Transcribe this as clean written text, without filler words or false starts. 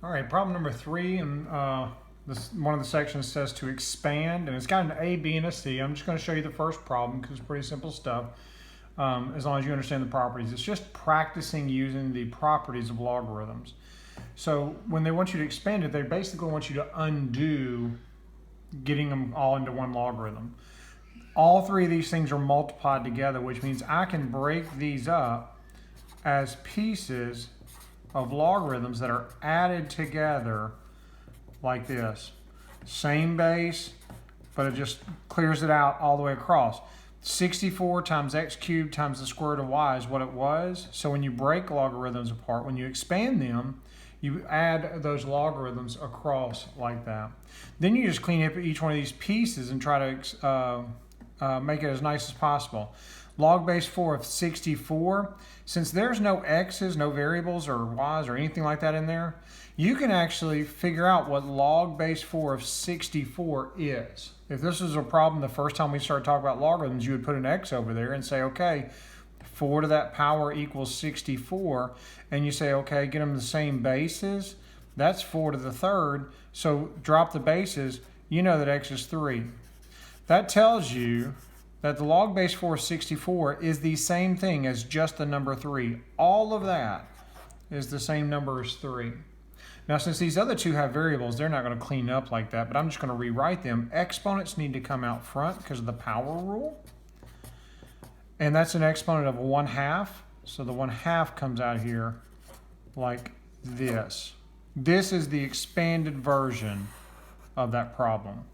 All right, problem number 3, and one of the sections says to expand, and it's got an A, B, and a C. I'm just going to show you the first problem because it's pretty simple stuff. As long as you understand the properties, it's just practicing using the properties of logarithms. So when they want you to expand it, they basically want you to undo getting them all into one logarithm. All three of these things are multiplied together, which means I can break these up as pieces of logarithms that are added together like this. Same base, but it just clears it out all the way across. 64 times x cubed times the square root of y is what it was. So when you break logarithms apart, when you expand them, you add those logarithms across like that. Then you just clean up each one of these pieces and try to make it as nice as possible. Log base 4 of 64, since there's no x's, no variables or y's or anything like that in there, you can actually figure out what log base 4 of 64 is. If this was a problem the first time we started talking about logarithms, you would put an x over there and say, okay, 4 to that power equals 64, and you say, okay, get them the same bases. That's 4 to the third, so drop the bases, you know that x is 3. That tells you that the log base 4 of 64 is the same thing as just the number 3. All of that is the same number as 3. Now, since these other two have variables, they're not going to clean up like that, but I'm just going to rewrite them. Exponents need to come out front because of the power rule. And that's an exponent of 1/2. So the 1/2 comes out here like this. This is the expanded version of that problem.